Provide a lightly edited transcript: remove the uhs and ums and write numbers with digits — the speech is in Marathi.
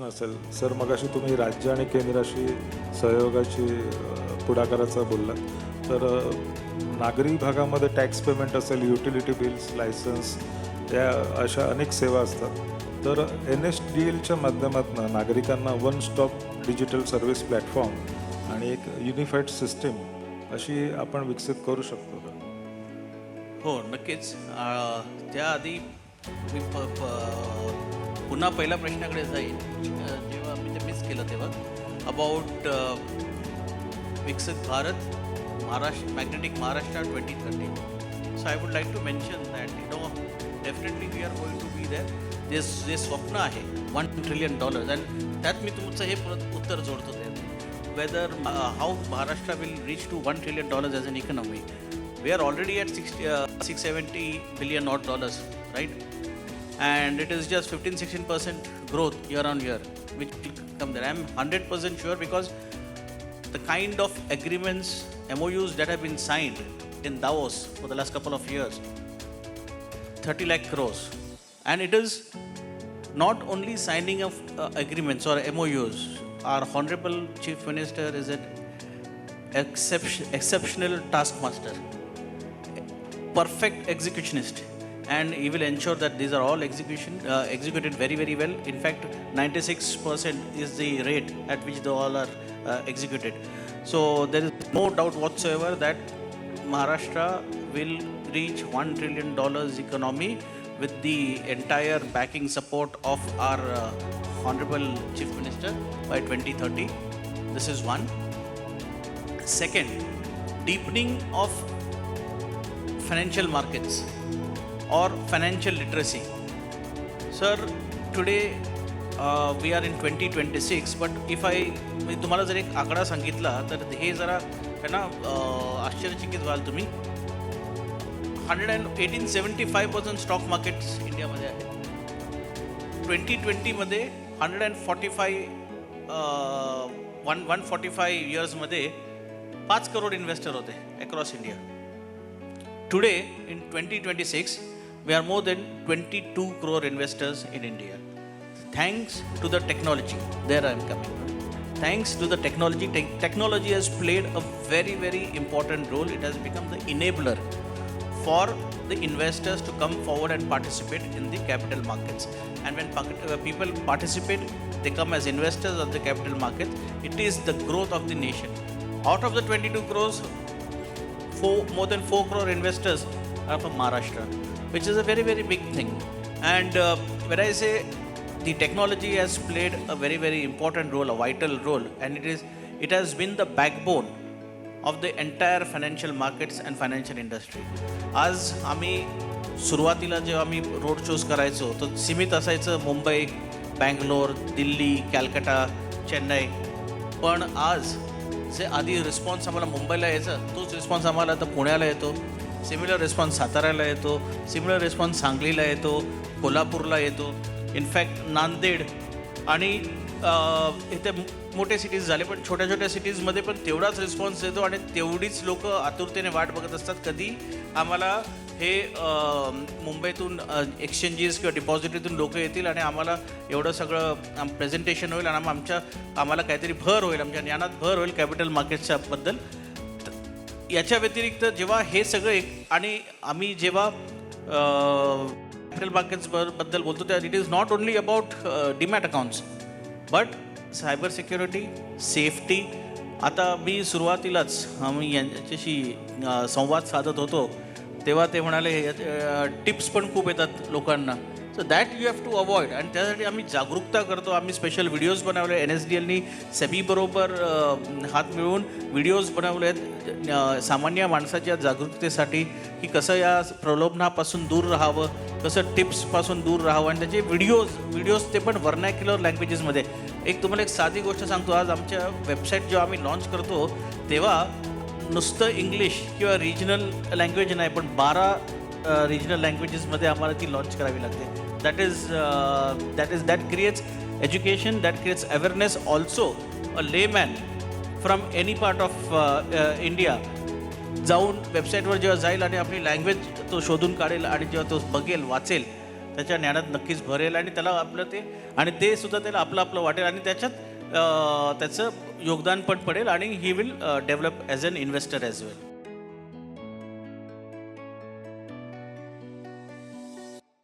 असेल सर, मगाशी तुम्ही राज्य आणि केंद्राशी सहयोगाची पुढाकाराचा बोललात. तर नागरी भागामध्ये टॅक्स पेमेंट असेल, युटिलिटी बिल्स, लायसन्स, या अशा अनेक सेवा असतात. तर NSDLच्या माध्यमातून नागरिकांना one stop digital service platform आणि एक युनिफाईड सिस्टीम अशी आपण विकसित करू शकतो का? हो, नक्कीच. त्याआधी मी पुन्हा पहिल्या प्रश्नाकडे जाईल. जेव्हा मी ते मिस केलं तेव्हा about Viksit Bharat magnetic Maharashtra 2030. So I would like to mention that definitely we are going to be there. जे स्वप्न आहे $1 ट्रिलियन अँड त्यात मी तुमचं हे उत्तर जोडतो ते whether how Maharashtra will reach to $1 trillion as an economy. We are already at $670 billion odd dollars, right? And it is just 15-16% growth year on year, which will come there. I'm 100% sure because the kind of agreements, MOUs that have been signed in Davos for the last couple of years, 30 lakh crores. And it is not only signing of agreements or MOUs. Our Honorable Chief Minister is an exceptional taskmaster, perfect executionist, and he will ensure that these are all executed very, very well. In fact, 96% is the rate at which they all are executed. So there is no doubt whatsoever that Maharashtra will reach $1 trillion economy with the entire backing support of our Honorable Chief Minister by 2030. This is one. Second, deepening of financial markets or financial literacy. Sir, today we are in 2026, but if मी तुम्हाला जर एक आकडा सांगितला तर हे जरा है ना आश्चर्यचकित व्हाल तुम्ही. 175% स्टॉक मार्केट्स इंडियामध्ये आहेत. 2020मध्ये 145 इयर्समध्ये 5 करोड इन्व्हेस्टर होते across India. Today, in 2026, we are more than 22 crore investors in India. Thanks to the technology, there I am coming. Thanks to the technology, technology has played a very, very important role. It has become the enabler for the investors to come forward and participate in the capital markets. And when people participate, they come as investors of the capital markets. It is the growth of the nation. Out of the 22 crores, more than 4 crore investors are from Maharashtra, which is a very, very big thing. And when I say the technology has played a very, very important role, a vital role, and it has been the backbone of the entire financial markets and financial industry. आज आम्ही सुरुवातीला जेव्हा आम्ही रोड शोज करायचो तर सीमित असायचं मुंबई, बँगलोर, दिल्ली, कॅलकटा, चेन्नई. पण आज जे आधी रिस्पॉन्स आम्हाला मुंबईला यायचा तोच रिस्पॉन्स आम्हाला आता पुण्याला येतो. सिमिलर रिस्पॉन्स साताऱ्याला येतो, सिमिलर रिस्पॉन्स सांगलीला येतो, कोल्हापूरला येतो. इनफॅक्ट नांदेड आणि इथे मोठे सिटीज झाले, पण छोट्या छोट्या सिटीजमध्ये पण तेवढाच रिस्पॉन्स येतो आणि तेवढीच लोक आतुरतेने वाट बघत असतात कधी आम्हाला हे मुंबईतून एक्सचेंजेस किंवा डिपॉझिटरीतून लोक येतील आणि आम्हाला एवढं सगळं प्रेझेंटेशन होईल आणि आम्हाला काहीतरी भर होईल, आमच्या ज्ञानात भर होईल कॅपिटल मार्केट्सच्या बद्दल. याच्या व्यतिरिक्त जेव्हा हे सगळं आणि आम्ही जेव्हा कॅपिटल मार्केट्स बद्दल बोलतो त्या it is not only about demat accounts but cyber security, safety. आता मी सुरुवातीलाच आम्ही यांच्याशी संवाद साधत होतो तेव्हा ते म्हणाले टिप्स पण खूप येतात लोकांना. So that you have to avoid. आणि त्यासाठी आम्ही जागरूकता करतो. आम्ही स्पेशल व्हिडिओज बनवले. NSDLनी सेबीबरोबर हात मिळवून व्हिडिओज बनवले आहेत सामान्य माणसाच्या जागरूकतेसाठी की कसं या प्रलोभनापासून दूर राहावं, कसं टिप्सपासून दूर राहावं. आणि त्याचे व्हिडिओज ते पण व्हर्नॅक्युलर लँग्वेजेसमध्ये. तुम्हाला एक साधी गोष्ट सांगतो. आज आमच्या वेबसाईट जेव्हा आम्ही लॉन्च करतो तेव्हा नुसतं इंग्लिश किंवा रिजनल लँग्वेज नाही, पण 12 रिजनल लँग्वेजेसमध्ये आम्हाला ती लॉन्च करावी लागते. That creates education, that creates awareness. Also a layman from any part of India जाऊन वेबसाईटवर जेव्हा जाईल आणि आपली लँग्वेज तो शोधून काढेल आणि जेव्हा तो बघेल, वाचेल, त्याच्या ज्ञानात नक्कीच भरेल आणि त्याला आपलं ते सुद्धा त्याला आपलं वाटेल आणि त्याच्यात त्याचं योगदान पण पडेल आणि he will develop as an investor as well.